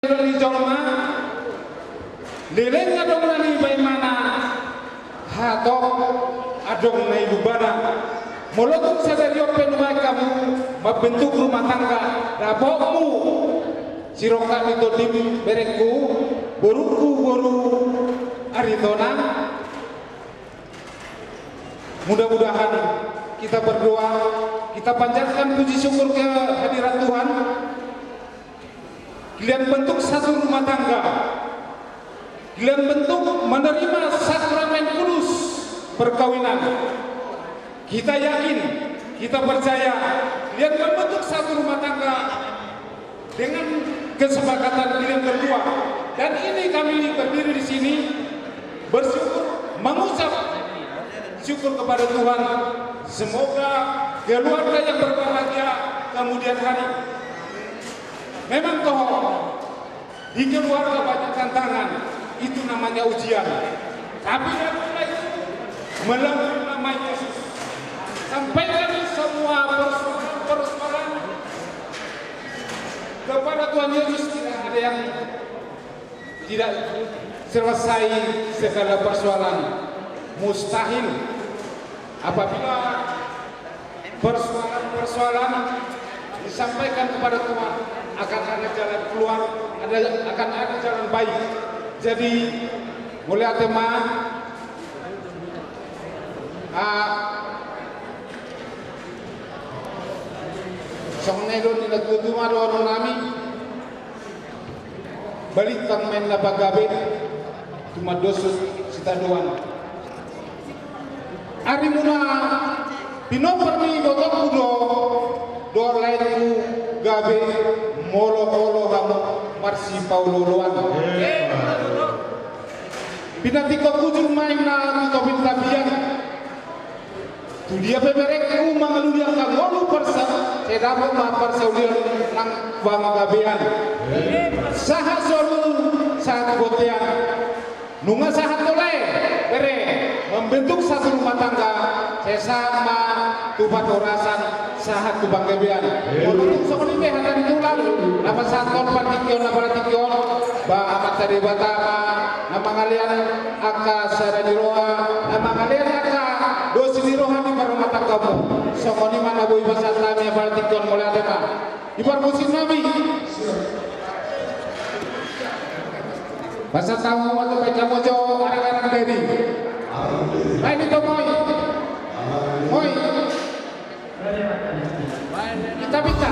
Di jolma leleng adong nani baimana hatok adong nai lubana molotuk sadari open wa kamu membentuk rumah tangga dapokmu sirokan itu dim berekku boruku boru aritona. Mudah-mudahan kita berdoa, kita panjatkan puji syukur ke hadirat Tuhan. Kalian bentuk satu rumah tangga, kalian bentuk menerima sakramen kudus perkawinan. Kita yakin, kita percaya, kalian membentuk satu rumah tangga dengan kesepakatan kalian berdua. Dan ini kami berdiri di sini bersyukur, mengucap syukur kepada Tuhan. Semoga keluarga yang berbahagia kemudian hari. Memang toh di keluarga banyak tantangan, itu namanya ujian. Tapi dari itu melalui nama Yesus sampaikan semua persoalan kepada Tuhan Yesus. Tidak ada yang tidak selesai segala persoalan. Mustahil apabila persoalan disampaikan kepada Tuhan, akan ada jalan keluar, akan ada jalan baik. Jadi mulai tema songnelo nila tutuma do nami balik kang men na bagabe tumadosus sitaduan ari muna pinoperni botok kudo do lainku gabe molo olo ramo marsi paulo loan pinati ko kujur main na ko bintabian tu dia pemerek mangaluliang kang ngolu persa sedabo ma persa ulian nang bangagabean saha solu saat botean nunga saha tole bere membentuk satu rumah tangga sesama tubat orasan sahat tubang gebean untuk sokoni be hatan tulang nama saton patikion nama patikion ba amat tadi batama nama ngalian aka saradiroa nama ngalian aka dosi diroha di rumah tanggamu sokoni mana boy basat nami patikion mulai ada ibar musim nabi bahasa tamu atau baca mojo arang-arang dari lain itu moy kita bisa.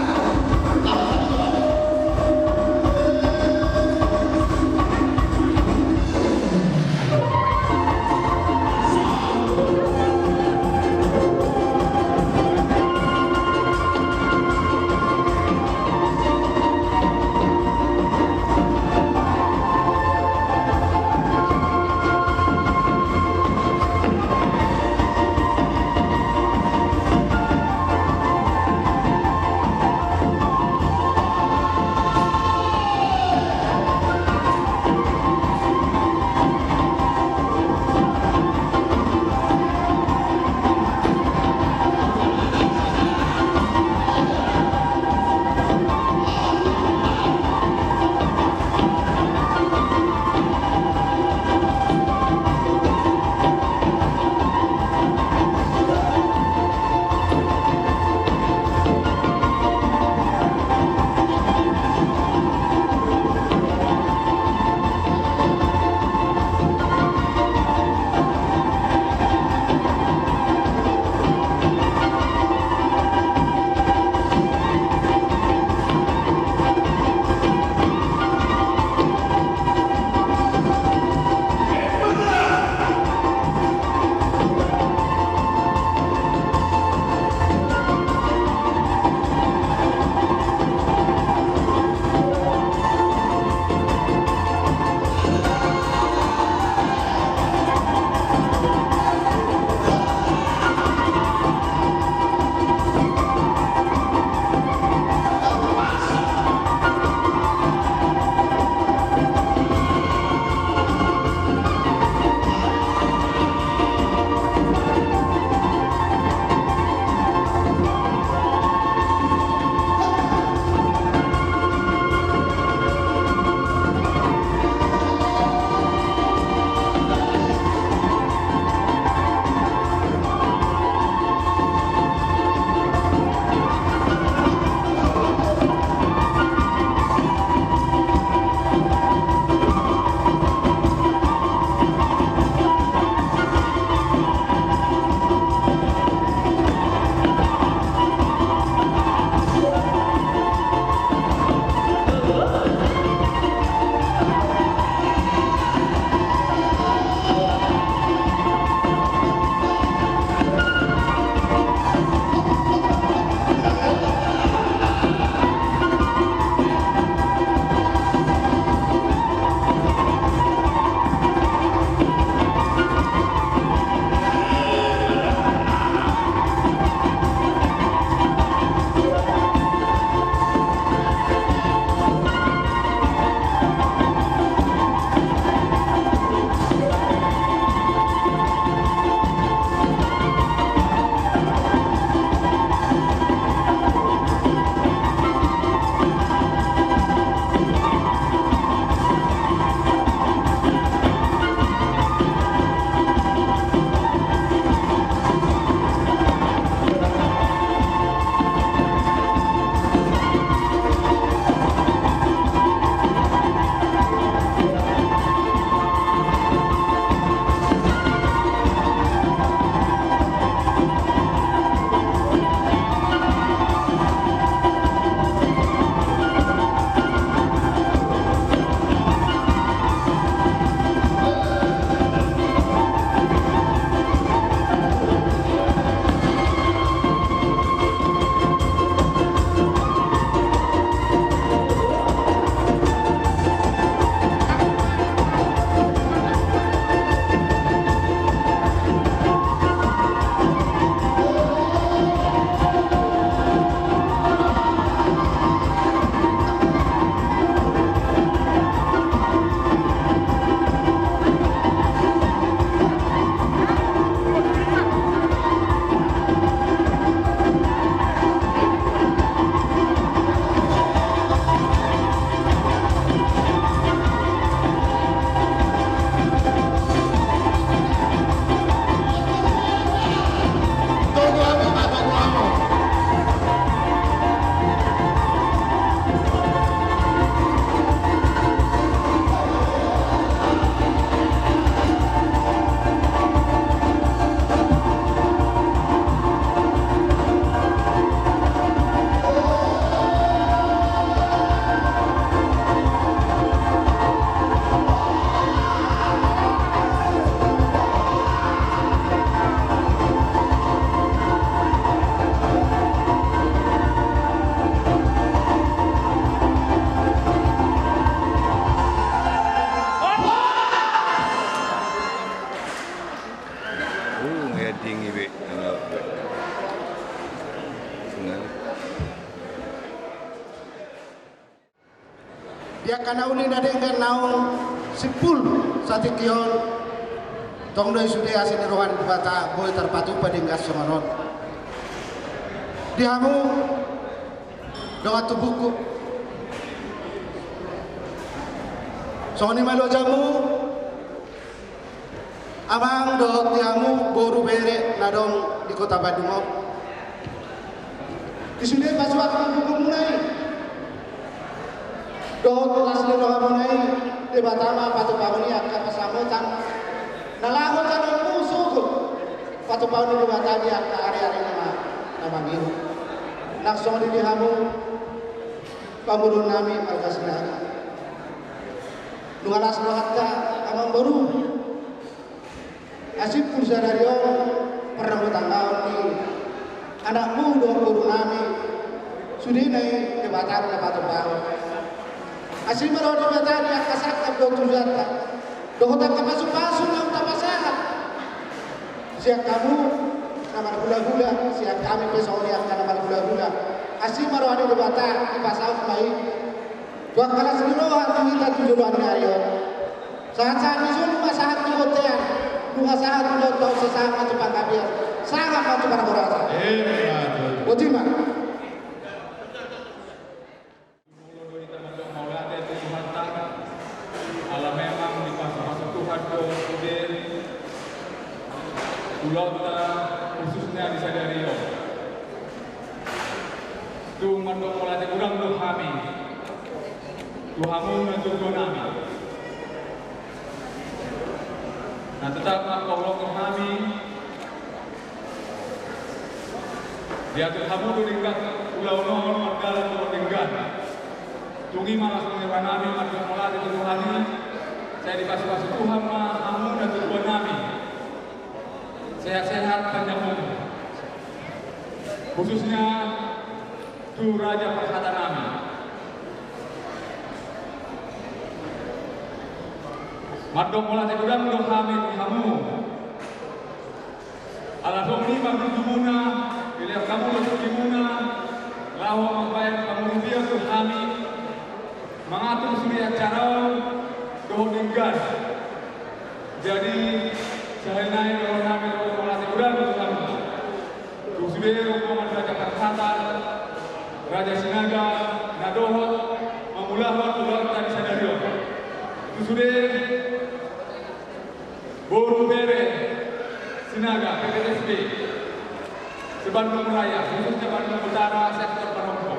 karena uli nade kan naung sipul satikion tong doi sude asin rohan bata boy terpatu padinggas somanon dihamu dengan tubuhku soni malo jamu amang do tiamu boru bere nadong di kota Bandung di sini pas waktu mulai do kelas do mulai di batama patu pawani akan pasamutan nalaho tanong musuh patu pawani di batani akan hari-hari nama ngiru langsung di dihamu pamurun nami alkasinaga Nualas nohatka amang baru asip pulsa dari pernah bertanggal di anakmu dua guru nami sudah naik kebatan lepas tebal asip baru kebatan yang kasak abdo tujata dohotak kepasu-pasu yang utama sehat siap kamu nama gula-gula siap kami besok lihat nama gula-gula asip baru ada kebatan di pasal baik buat kalah seluruh hati kita tujuan ayo saat-saat itu rumah saat di hotel rumah saat udah tahu sesaat macam kabiar sangat macam para berasa Otima ala memang di pasal Tuhan kemudian pulau khususnya di Sadario itu mandok mulai kurang kami Tuhamu untuk nami. Nah tetap Allah kami dia Tuhamu dingkat ulau non margalan dingkat tungi malas mengira nami marga mulai Tuhani saya dikasih Tuhan mahamu dan Tuhan nami sehat-sehat panjang umur khususnya tu Raja Persada nami Madong mola teguran do kami kamu. Ala dong ni bang dumuna, bila kamu lo dumuna, lawa membayar kamu dia tu kami. Mengatur suri acara do dinggan. Jadi sehari-hari do kami do mola teguran do kamu. Tu suri rombongan Raja Persada, Raja Sinaga, Nadohot, Mamulahot, Ulang tadi Sadario. Tu suri Boru Bere, Sinaga, PPSB, Sebandung Raya, khususnya Bandung Utara, sektor Parongko.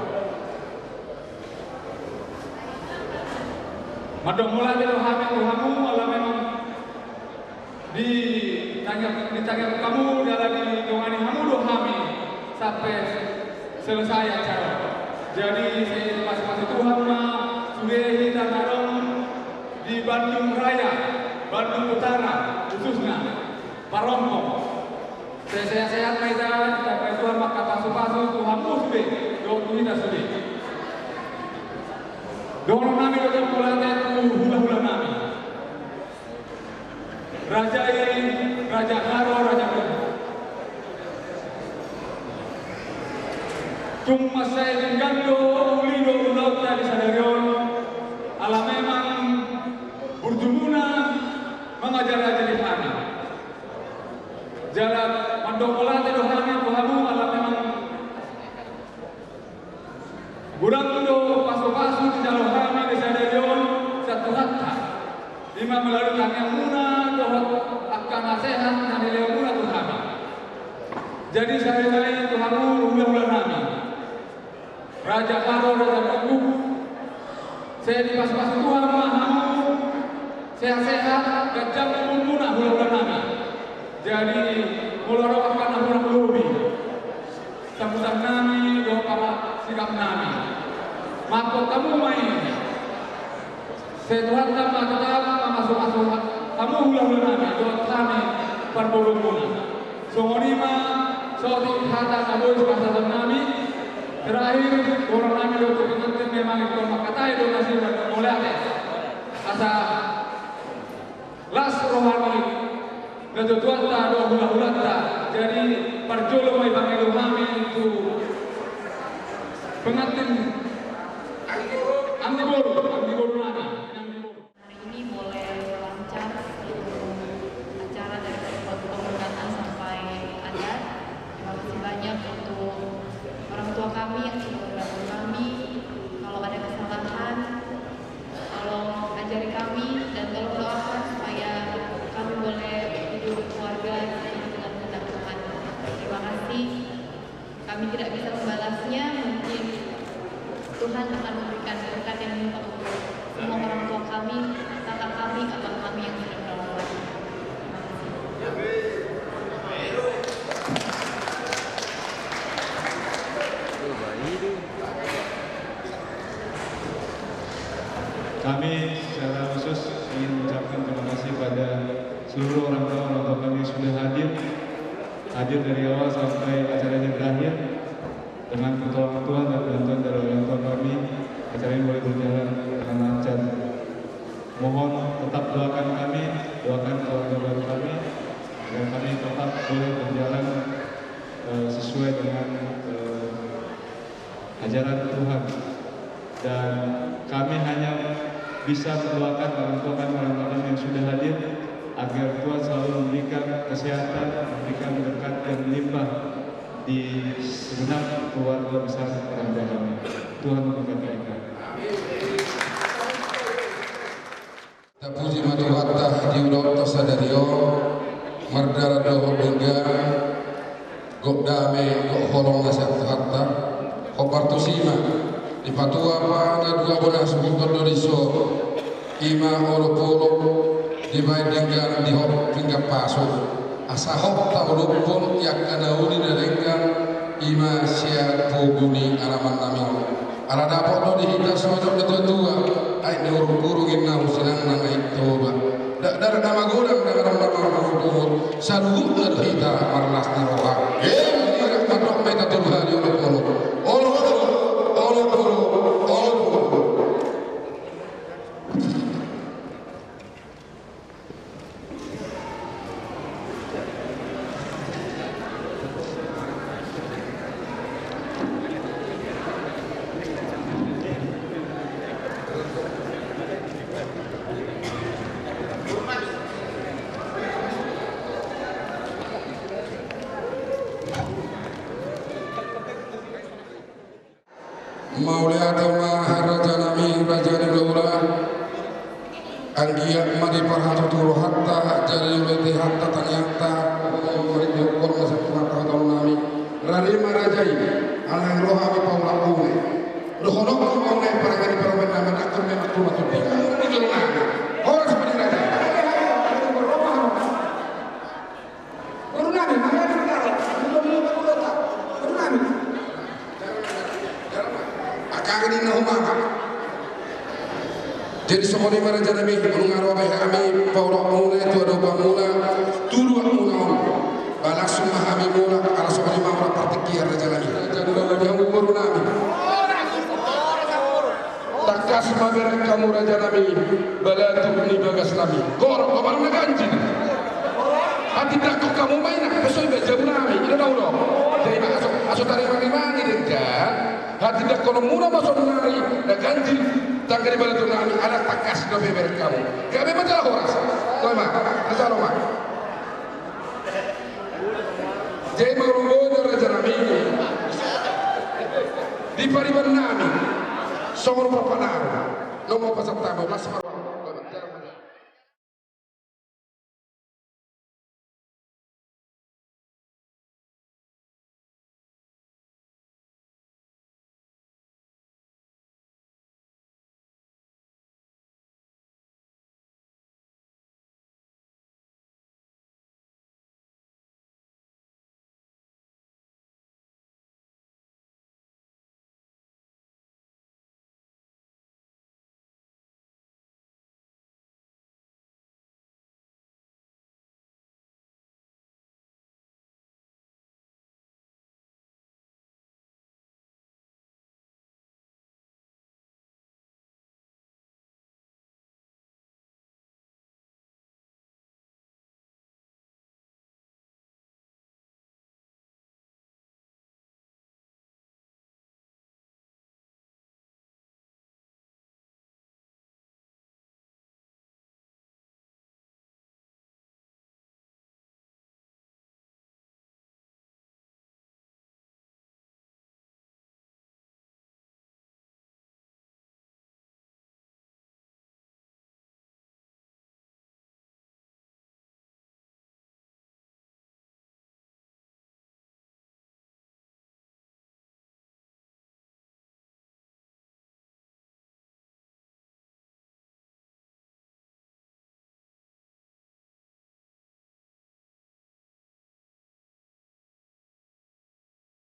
Madong mulai dari kamu, malah memang ditanya kamu dalam di dongani kamu doh kami sampai selesai acara. Jadi saya pas Tuhan sudah kita taruh di Bandung Raya, Bandung Utara. Khususnya Parongko sehat-sehat kita sampai Tuhan maka pasu-pasu Tuhan sudah doa kita sudah doa nami doa mulai hula-hula nami Raja Haro Raja Kudu cuma saya gando uli do dari Sadarion ala memang berjumuna mengajar aja kami. Jalan mandokola tedo kami Tuhamu ala memang gurang do pasu-pasu di jalur kami di Sadarion satu hatta. Lima melalui yang muna dohot akan nasihat dan nilai muna Tuhan. Jadi sehari-hari Tuhamu ulah-ulah kami. Raja Karo Raja Kudu saya di pas-pas Tuhan mahamu sehat-sehat gajah munah bulan nami. Jadi mulai akan akan melubi. Sambutan nami doa para sikap nami. Maka kamu main. Setuhan kamu tetap masuk kamu bulan nami doa kami perbulung munah. Songonima soal hata kamu sebasar nami. Terakhir orang nami doa pengantin memang itu makatai doa nasi dan mulai asa las rohani ketutuan tak ada hula-hula tak jadi perjolo mai panggil kami itu pengantin anti boru nami mengajari kami, dan tolong doakan supaya kami boleh hidup keluarga dengan kehendak Tuhan. Terima kasih. Kami tidak bisa membalasnya, mungkin Tuhan akan memberikan berkat yang limpah untuk semua orang tua kami, kakak kami, abang kami yang sudah merawat. Terima kasih. Kami secara khusus ingin mengucapkan terima kasih pada seluruh orang tua kami yang sudah hadir dari awal sampai acaranya berakhir. Dengan pertolongan Tuhan dan bantuan dari orang tua kami, acara ini boleh berjalan dengan lancar. Mohon tetap doakan kami, doakan keluarga baru kami, agar kami tetap boleh berjalan sesuai dengan ajaran Tuhan. Dan kami hanya bisa mendoakan orang tua kami yang sudah hadir, agar Tuhan selalu memberikan kesehatan, memberikan berkat yang melimpah di segenap keluarga besar orang tua kami. Tuhan memberkati mereka. Tapuji madu hatta diulau tasadario mardara doho bengga gok dame gok holong nasihat hatta hopartu sima di patua pana dua bola subuton doriso ima olo polo di bayi denggan di hop hingga paso asa hop tak ulupun yak kanauli denggan ima sia puguni alaman nami ala dapat do dihita sojok di tua ai ne urung inna usinan nang ai toba dak dar nama godang dengan nama tuhur saluh na dihita marlas ni roha ini rahmat meta Tuhan yo polo olo Maulia dama haraja nami raja daula anggiat mari parhatu turu hatta jadi ulati hatta tanyata mari diukur masak mata tahun nami rari marajai alang roha mi paula ume dohono ko maune parangani paramen nama nakon me matu matu di jurung nami orang seperti raja baru nami mana di karo belum kota baru nami kagani na humaka jadi semua di mana jadi mi mengarah baik kami paura mula itu ada mula tulu mula balas semua kami mula kalau semua di mana partikiar raja lagi jadi kalau yang umur nami takas maberak kamu raja nami balatu ni bagas nami kor kabar naganji hati takut kamu main besok bejabu nami ini tahu loh jadi masuk tarik mani dengan hati dak kono muna masuk nari da ganji tanggali balatu nami ala takas do beber kamu gabe majalah horas toy ma azalo ma jey magro raja nami di pariban nami songro papanaro no mo pasap tamo las